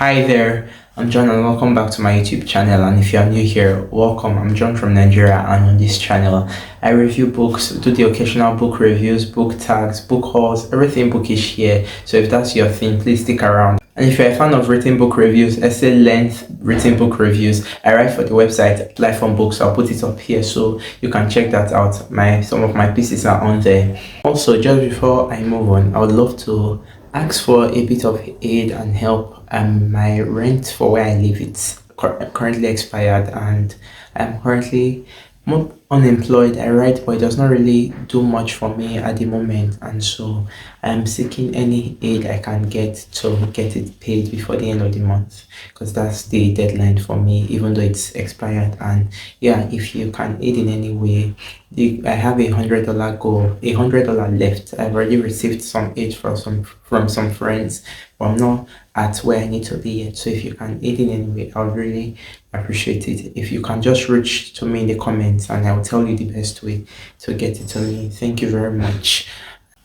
Hi there, I'm John and welcome back to my YouTube channel. And if you are new here, welcome. I'm John from Nigeria, and on this channel I review books, do the occasional book reviews, book tags, book hauls, everything bookish here. So if that's your thing, please stick around. And if you're a fan of written book reviews, essay length written book reviews, I write for the website Life on Books. I'll put it up here so you can check that out. Some of my pieces are on there. Also, just before I move on, I would love to ask for a bit of aid and help. My rent for where I live, it's currently expired, and I'm currently unemployed. I write, but it does not really do much for me at the moment, and so I'm seeking any aid I can get to get it paid before the end of the month, because that's the deadline for me, even though it's expired. And yeah, if you can aid in any way, I have $100 goal, $100 left. I've already received some aid from some friends, but I'm not at where I need to be yet. So if you can aid in any way, I would really appreciate it. If you can just reach to me in the comments, and I'll tell you the best way to get it to me. Thank you very much.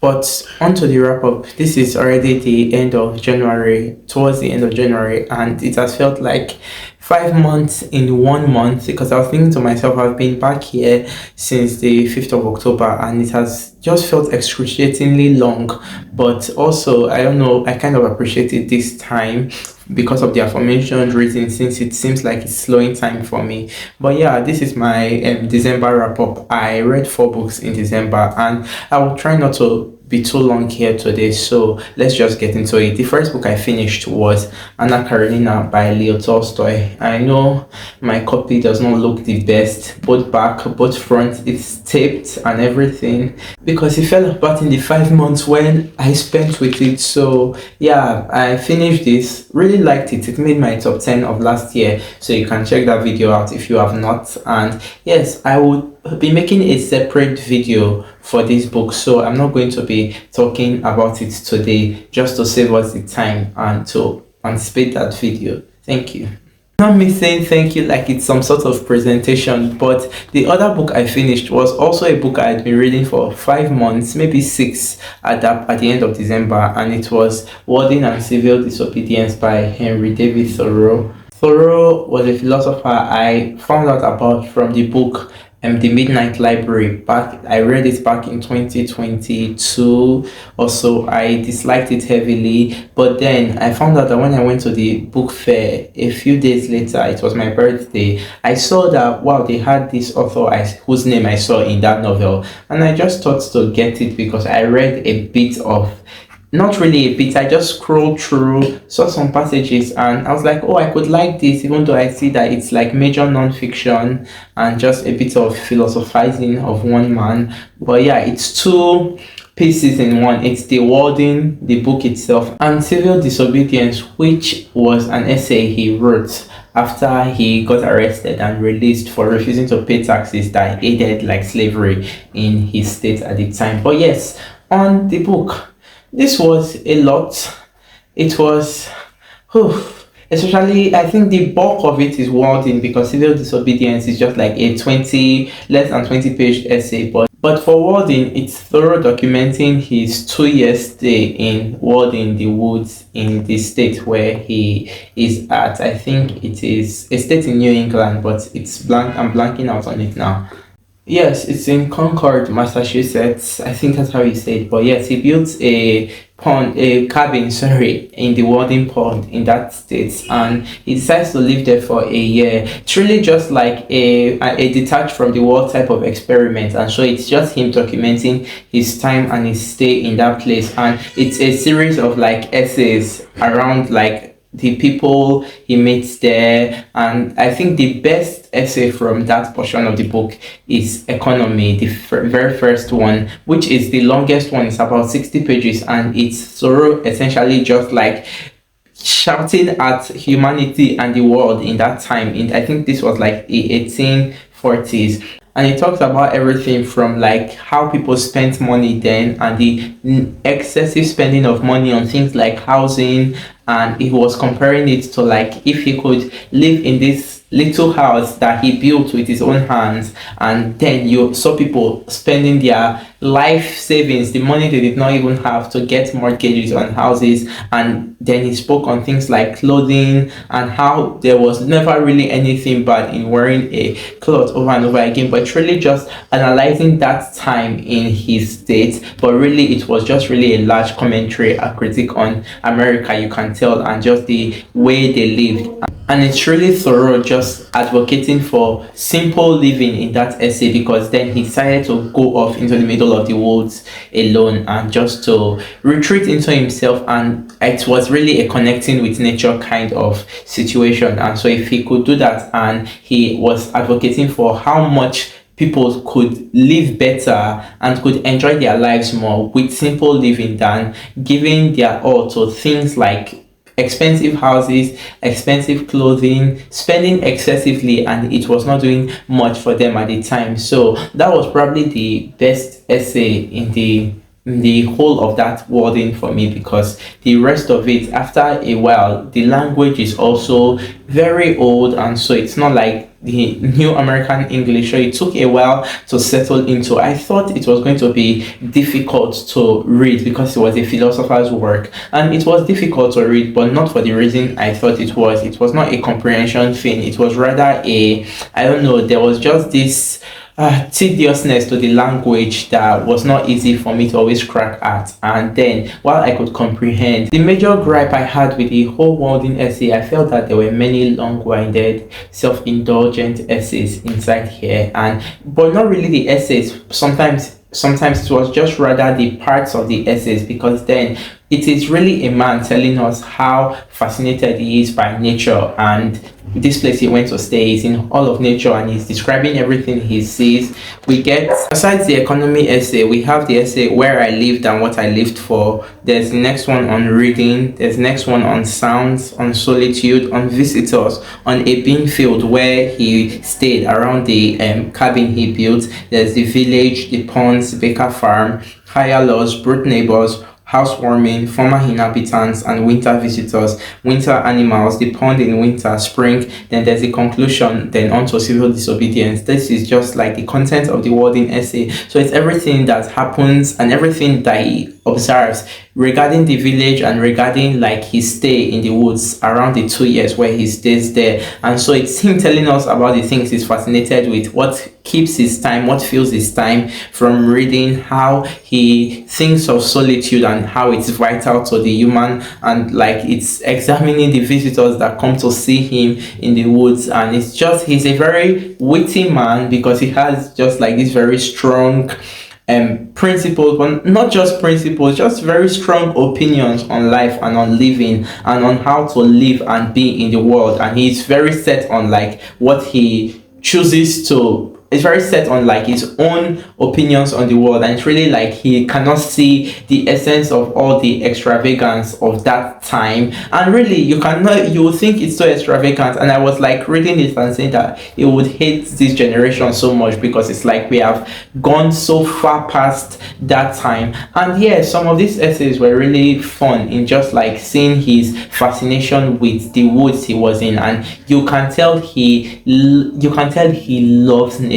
But on to the wrap up. This is already the end of January, towards the end of January, and it has felt like 5 months in 1 month, because I was thinking to myself, I've been back here since the 5th of October, and it has just felt excruciatingly long. But also, I don't know, I kind of appreciate it this time because of the aforementioned reason, since it seems like it's slowing time for me. But yeah, this is my December wrap up. I read 4 books in December, and I will try not to be too long here today, so let's just get into it. The first book I finished was Anna Karenina by Leo Tolstoy. I know my copy does not look the best, both back, both front, it's taped and everything, because it fell apart in the 5 months when I spent with it. So yeah, I finished this, really liked it. It made my top 10 of last year, so you can check that video out if you have not. And yes, I would be making a separate video for this book, so I'm not going to be talking about it today, just to save us the time and to anticipate that video. Thank you. Not me saying thank you like it's some sort of presentation, but the other book I finished was also a book I had been reading for 5 months, maybe 6 at the end of December, and it was Wording and Civil Disobedience by Henry David Thoreau. Thoreau was a philosopher I found out about from the book The Midnight Library. I read it back in 2022 or so. I disliked it heavily, but then I found out that when I went to the book fair a few days later, it was my birthday, I saw that wow, they had this author whose name I saw in that novel, and I just thought to get it because I read a bit of, not really a bit, I just scrolled through, saw some passages, and I was like, oh, I could like this, even though I see that it's like major non-fiction and just a bit of philosophizing of one man. But yeah, it's 2 pieces in one. It's the Wording, the book itself, and Civil Disobedience, which was an essay he wrote after he got arrested and released for refusing to pay taxes that aided like slavery in his state at the time. But yes, on the book, this was a lot. It was, especially, I think the bulk of it is Wording, because Civil Disobedience is just like a less than 20 page essay. But for Wording, it's Thoreau documenting his 2-year stay in Wording, the woods in the state where he is at. I think it is a state in New England, but it's blank. I'm blanking out on it now. Yes, it's in Concord, Massachusetts. I think that's how you say it. But yes, he built a cabin, in the Wording Pond in that state, and he decides to live there for a year. It's really just like a detached from the world type of experiment, and so it's just him documenting his time and his stay in that place, and it's a series of like essays around like the people he meets there. And I think the best essay from that portion of the book is Economy, the very first one, which is the longest one. It's about 60 pages, and it's Thoreau essentially just like shouting at humanity and the world in that time. I think this was like the 1840s. And it talks about everything from like how people spent money then, and the excessive spending of money on things like housing. And he was comparing it to like if he could live in this little house that he built with his own hands, and then you saw people spending their life savings, the money they did not even have to get mortgages on houses. And then he spoke on things like clothing and how there was never really anything bad in wearing a cloth over and over again, but really just analyzing that time in his state. But really it was just really a large commentary, a critique on America, you can tell, and just the way they lived. And it's really Thoreau just advocating for simple living in that essay, because then he decided to go off into the middle of the woods alone and just to retreat into himself. And it was really a connecting with nature kind of situation. And so if he could do that, and he was advocating for how much people could live better and could enjoy their lives more with simple living than giving their all to things like expensive houses, expensive clothing, spending excessively, and it was not doing much for them at the time. So that was probably the best essay in the whole of that wording for me, because the rest of it, after a while, the language is also very old, and so it's not like the new American English, so it took a while to settle into. I thought it was going to be difficult to read because it was a philosopher's work, and it was difficult to read, but not for the reason I thought it was. It was not a comprehension thing, it was rather a, I don't know, there was just this tediousness to the language that was not easy for me to always crack at. And then while I could comprehend, the major gripe I had with the whole wording essay, I felt that there were many long-winded, self-indulgent essays inside here, and but not really the essays. Sometimes it was just rather the parts of the essays, because then it is really a man telling us how fascinated he is by nature, and this place he went to stay is in all of nature, and he's describing everything he sees. We get, besides the economy essay, we have the essay Where I Lived and What I Lived For. There's the next one on reading, there's the next one on sounds, on solitude, on visitors, on a bean field where he stayed around the cabin he built. There's the village, the ponds, Baker Farm, higher laws, brute neighbors, housewarming, former inhabitants, and winter visitors, winter animals, the pond in winter, spring. Then there's the conclusion, then on to civil disobedience. This is just like the content of the wording essay. So it's everything that happens and everything that he observes regarding the village and regarding like his stay in the woods around the 2 years where he stays there. And so it's him telling us about the things he's fascinated with, what keeps his time, what fills his time from reading, how he thinks of solitude and how it's vital to the human, and like it's examining the visitors that come to see him in the woods. And it's just, he's a very witty man, because he has just like this very strong principles, but not just principles, just very strong opinions on life and on living and on how to live and be in the world. And he's very set on like what he chooses to, it's very set on like his own opinions on the world, and it's really like he cannot see the essence of all the extravagance of that time. And really you would think it's so extravagant, and I was like reading it and saying that he would hate this generation so much, because it's like we have gone so far past that time. And yeah, some of these essays were really fun in just like seeing his fascination with the woods he was in, and you can tell he loves nature.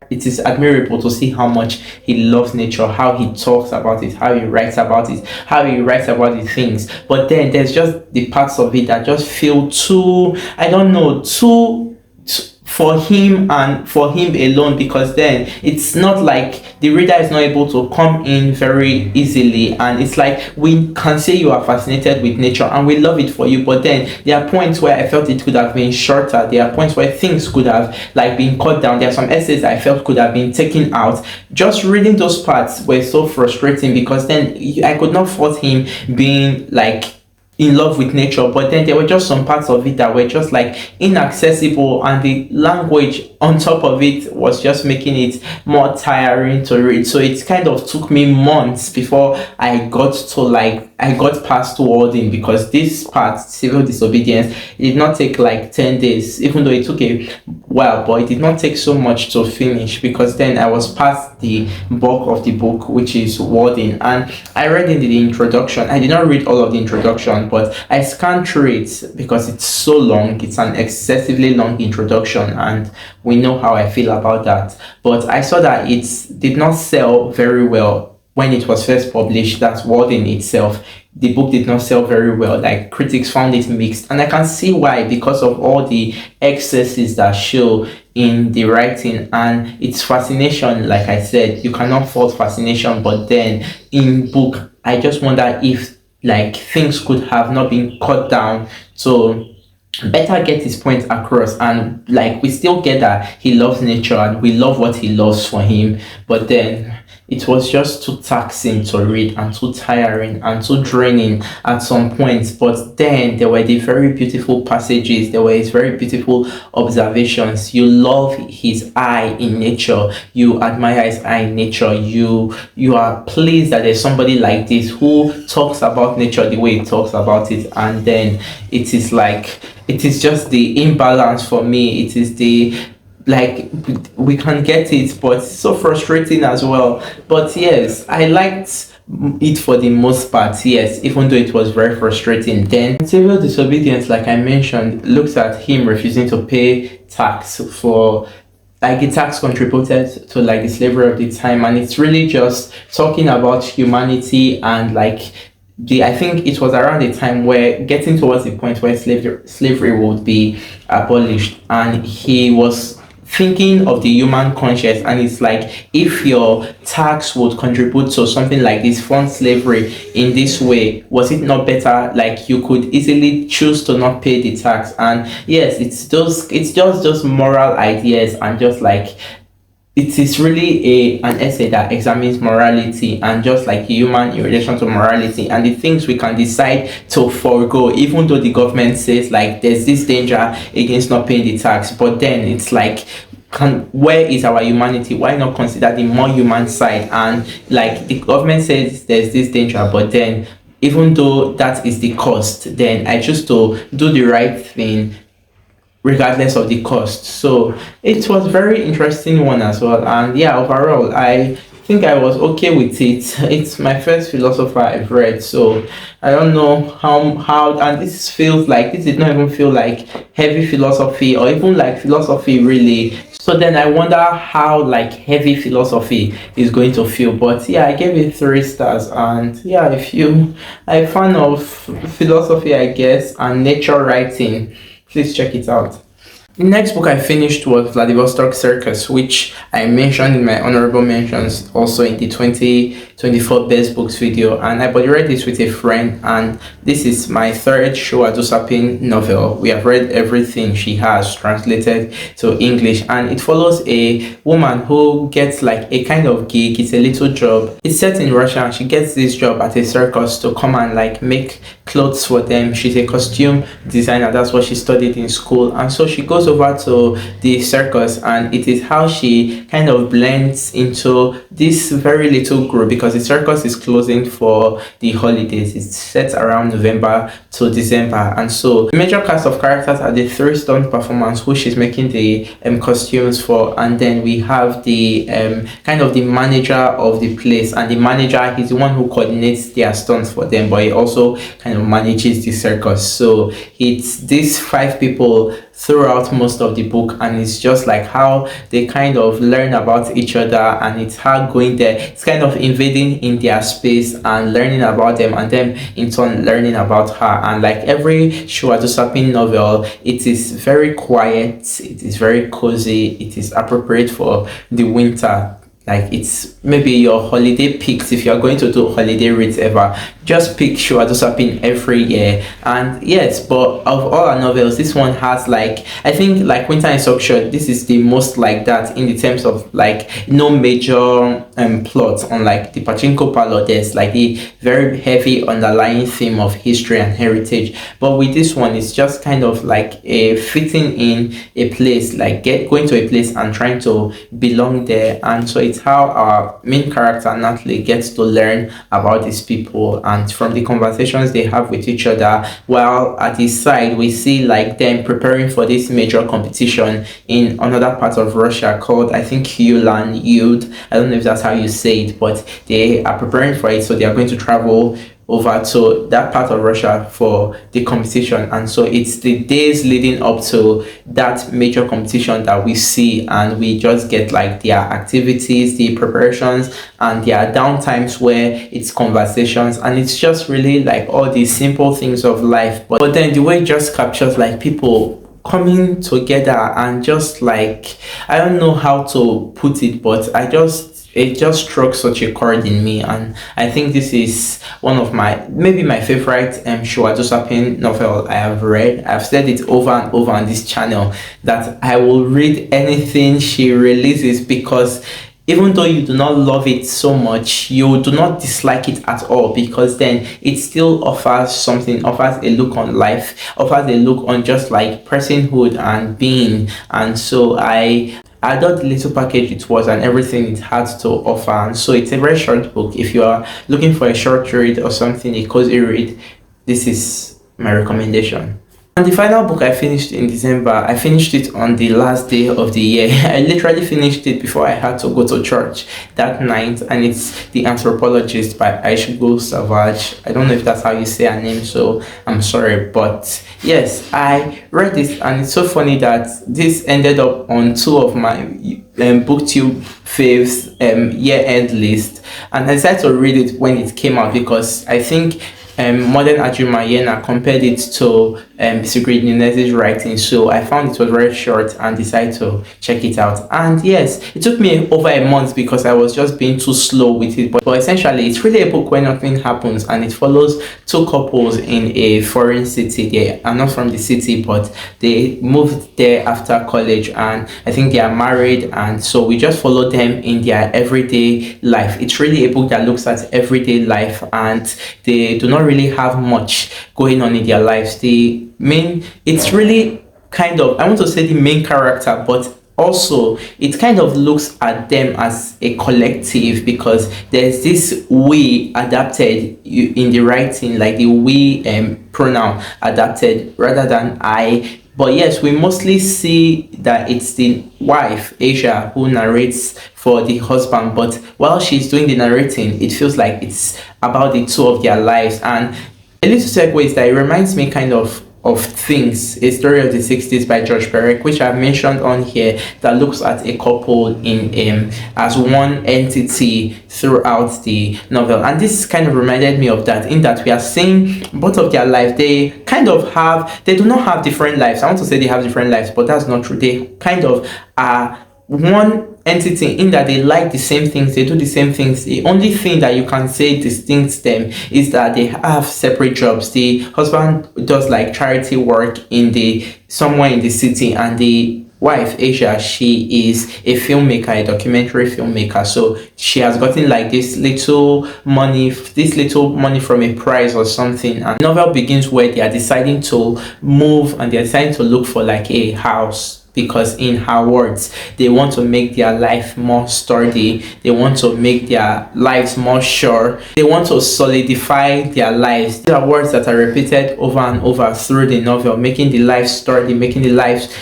It is admirable to see how much he loves nature, how he talks about it, how he writes about it, how he writes about the things. But then there's just the parts of it that just feel too, I don't know, too for him and for him alone, because then it's not like the reader is not able to come in very easily. And it's like we can say you are fascinated with nature and we love it for you, but then there are points where I felt it could have been shorter. There are points where things could have like been cut down. There are some essays I felt could have been taken out. Just reading those parts were so frustrating, because then I could not fault him being like in love with nature, but then there were just some parts of it that were just like inaccessible, and the language on top of it was just making it more tiring to read. So it kind of took me months before I got to like I got past wording, because this part, civil disobedience, it did not take like 10 days, even though it took a while, but it did not take so much to finish, because then I was past the bulk of the book, which is wording. And I read in the introduction. I did not read all of the introduction, but I scanned through it because it's so long. It's an excessively long introduction, and we know how I feel about that. But I saw that it did not sell very well when it was first published. That's wording itself. The book did not sell very well. Like, critics found it mixed, and I can see why, because of all the excesses that show in the writing and its fascination. Like I said, you cannot fault fascination, but then in book, I just wonder if like things could have not been cut down to better get his point across. And like, we still get that he loves nature and we love what he loves for him, but then it was just too taxing to read, and too tiring, and too draining at some points. But then there were the very beautiful passages, there were his very beautiful observations. You love his eye in nature, you admire his eye in nature, you are pleased that there's somebody like this who talks about nature the way he talks about it. And then it is like, it is just the imbalance for me. It is the, like, we can get it, but it's so frustrating as well. But yes, I liked it for the most part, yes, even though it was very frustrating. Then civil disobedience, like I mentioned, looks at him refusing to pay tax for, like, the tax contributed to like the slavery of the time. And it's really just talking about humanity, and like I think it was around the time where getting towards the point where slavery would be abolished, and he was thinking of the human conscience. And it's like, if your tax would contribute to something like this, fund slavery in this way, was it not better, like, you could easily choose to not pay the tax? And yes, it's just those moral ideas, and just like, it is really an essay that examines morality, and just like human in relation to morality, and the things we can decide to forego, even though the government says like there's this danger against not paying the tax. But then it's like, where is our humanity? Why not consider the more human side? And like, the government says there's this danger, but then even though that is the cost, then I choose to do the right thing regardless of the cost. So it was very interesting one as well. And yeah, overall, I think I was okay with it. It's my first philosopher I've read, so I don't know how and this feels like, this did not even feel like heavy philosophy, or even like philosophy really. So then I wonder how like heavy philosophy is going to feel. But yeah, I gave it 3 stars. And yeah, if you are a fan of philosophy, I guess, and nature writing, please check it out. The next book I finished was Vladivostok Circus, which I mentioned in my honorable mentions, also in the 2024 best books video. And I read this with a friend, and this is my 3rd Showa Dusapin novel. We have read everything she has translated to English, and it follows a woman who gets like a kind of gig. It's a little job. It's set in Russia, and she gets this job at a circus to come and like make clothes for them. She's a costume designer, that's what she studied in school. And so she goes over to the circus, and it is how she kind of blends into this very little group, because the circus is closing for the holidays. It's set around November to December. And so the major cast of characters are the 3 stunt performers who she's making the costumes for, and then we have the kind of the manager of the place. And the manager, he's the one who coordinates their stunts for them, but he also kind of manages the circus. So it's these 5 people throughout most of the book, and it's just like how they kind of learn about each other, and it's her going there, it's kind of invading in their space and learning about them, and them in turn learning about her. And like every Showa Dusapin novel, it is very quiet, it is very cozy, it is appropriate for the winter. Like, it's maybe your holiday picks. If you're going to do holiday reads ever, just pick Showa Dusapin every year. And yes, but of all our novels, this one has like, I think like Winter in Sockshot, this is the most like that, in the terms of like no major plot. Unlike the Pachinko Parlor, there's like the very heavy underlying theme of history and heritage. But with this one, it's just kind of like a fitting in a place, like going to a place and trying to belong there. And so it's how our main character Natalie gets to learn about these people, and from the conversations they have with each other, while at the side we see like them preparing for this major competition in another part of Russia called, I think, Yud. I don't know if that's how you say it, but they are preparing for it, so they are going to travel over to that part of Russia for the competition. And so it's the days leading up to that major competition that we see, and we just get like their activities, the preparations, and their downtimes where it's conversations, and it's just really like all these simple things of life. But then the way it just captures like people coming together and just like, I don't know how to put it, but it just struck such a chord in me, and I think this is one of maybe my favorite Shua novel I have read. I've said it over and over on this channel that I will read anything she releases, because even though you do not love it so much, you do not dislike it at all, because then it still offers something, offers a look on life, offers a look on just like personhood and being. And so I adored the little package it was and everything it had to offer. And so it's a very short book. If you are looking for a short read or something, a cozy read, this is my recommendation. And the final book I finished in December, I finished it on the last day of the year. I literally finished it before I had to go to church that night, and it's The Anthropologist by Aishigo Savage. I don't know if that's how you say her name, so I'm sorry. But yes, I read this, and it's so funny that this ended up on two of my booktube faves year-end list, and I decided to read it when it came out because I think Modern Ajumayena compared it to Sigrid Nunez's writing, so I found it was very short and decided to check it out. And yes, it took me over a month because I was just being too slow with it, but essentially it's really a book where nothing happens, and it follows two couples in a foreign city. They are not from the city, but they moved there after college, and I think they are married, and so we just follow them in their everyday life. It's really a book that looks at everyday life, and they do not really have much going on in their lives. It's really kind of, I want to say the main character, but also it kind of looks at them as a collective, because there's this we adapted in the writing, like the we pronoun adapted rather than I. But yes, we mostly see that it's the wife, Asia, who narrates for the husband. But while she's doing the narrating, it feels like it's about the two of their lives. And a little segue is that it reminds me kind of Things, a Story of the 60s by George Perec, which I've mentioned on here, that looks at a couple in as one entity throughout the novel. And this kind of reminded me of that, in that we are seeing both of their lives. They do not have different lives. I want to say they have different lives, but that's not true. They kind of are one entity, in that they like the same things, they do the same things. The only thing that you can say distincts them is that they have separate jobs. The husband does like charity work somewhere in the city, and the wife, Asia, she is a filmmaker, a documentary filmmaker. So she has gotten like this little money from a prize or something. And the novel begins where they are deciding to move, and they are deciding to look for like a house, because in her words, they want to make their life more sturdy, they want to make their lives more sure, they want to solidify their lives. These are words that are repeated over and over through the novel, making the life sturdy, making the lives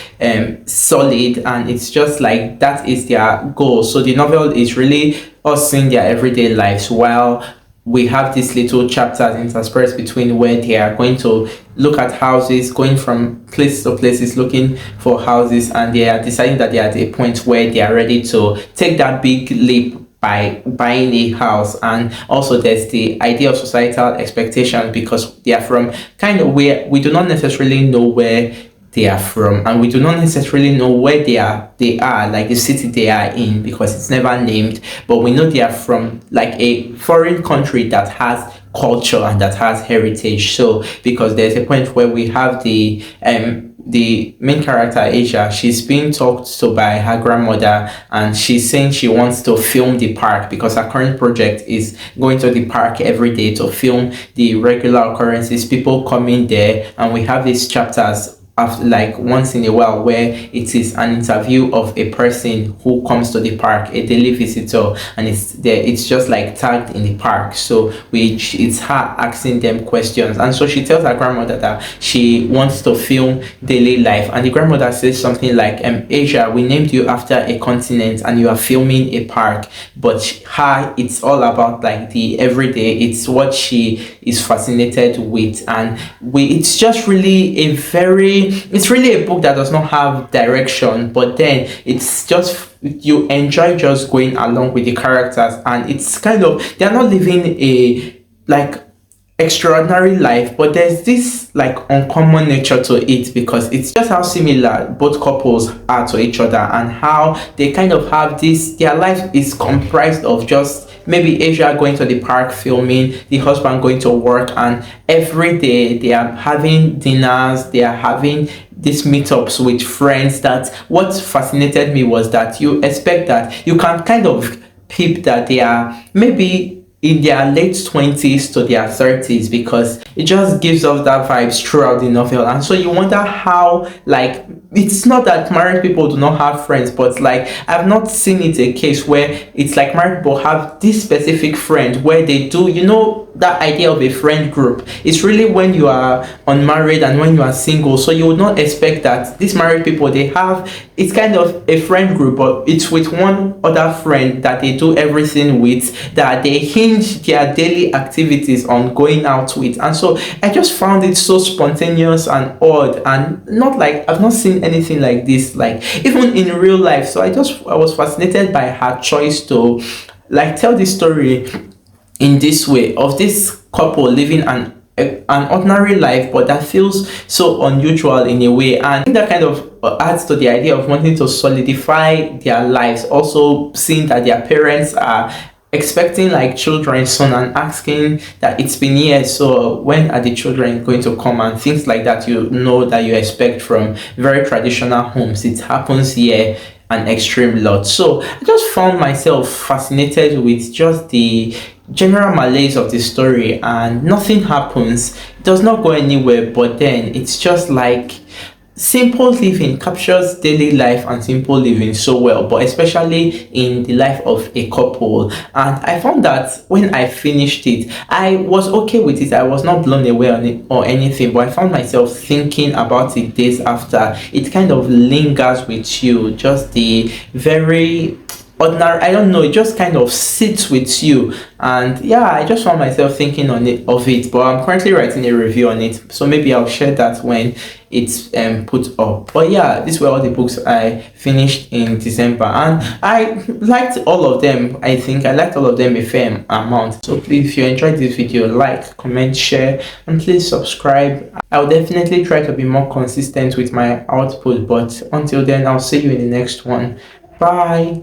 solid, and it's just like that is their goal. So the novel is really us seeing their everyday lives, while we have these little chapters interspersed between where they are going to look at houses, going from places to places looking for houses, and they are deciding that they are at a point where they are ready to take that big leap by buying a house. And also there's the idea of societal expectations, because they are from kind of where we do not necessarily know where they are from, and we do not necessarily know where they are like the city they are in, because it's never named, but we know they are from like a foreign country that has culture and that has heritage. So because there's a point where we have the main character, Asia, she's being talked to by her grandmother, and she's saying she wants to film the park, because her current project is going to the park every day to film the regular occurrences, people coming there. And we have these chapters after, like once in a while, where it is an interview of a person who comes to the park, a daily visitor, and it's just like tagged in the park. So which it's her asking them questions, and so she tells her grandmother that she wants to film daily life, and the grandmother says something like, Asia, we named you after a continent and you are filming a park. But her, it's all about like the everyday. It's what she is fascinated with, and it's just really it's really a book that does not have direction, but then it's just, you enjoy just going along with the characters, and it's kind of, they're not living a like extraordinary life, but there's this like uncommon nature to it, because it's just how similar both couples are to each other, and how they kind of have this, their life is comprised of just maybe Asia going to the park filming, the husband going to work, and every day they are having dinners, they are having these meetups with friends. That what fascinated me was that you expect that you can kind of peep that they are maybe in their late 20s to their 30s, because it just gives off that vibes throughout the novel. And so you wonder how, like, it's not that married people do not have friends, but like I've not seen it a case where it's like married people have this specific friend where they do, that idea of a friend group. It's really when you are unmarried and when you are single. So you would not expect that these married people, they have, it's kind of a friend group, but it's with one other friend that they do everything with, that they hinge their daily activities on going out with. And so I just found it so spontaneous and odd, and not like I've not seen anything like this, like even in real life. So I was fascinated by her choice to like tell this story in this way, of this couple living an ordinary life, but that feels so unusual in a way. And I think that kind of adds to the idea of wanting to solidify their lives, also seeing that their parents are expecting like children soon, and asking that it's been years, so when are the children going to come, and things like that, that you expect from very traditional homes. It happens here an extreme lot. So I just found myself fascinated with just the general malaise of the story, and nothing happens, it does not go anywhere, but then it's just like simple living, captures daily life and simple living so well, but especially in the life of a couple. And I found that when I finished it, I was okay with it. I was not blown away on it or anything, but I found myself thinking about it days after. It kind of lingers with you, just the very ordinary, I don't know, it just kind of sits with you. And yeah, I just found myself thinking of it, but I'm currently writing a review on it, so maybe I'll share that when it's put up. But yeah, these were all the books I finished in December, and I liked all of them. I think I liked all of them a fair amount. So please, if you enjoyed this video, like, comment, share, and please subscribe. I'll definitely try to be more consistent with my output, but until then, I'll see you in the next one. Bye.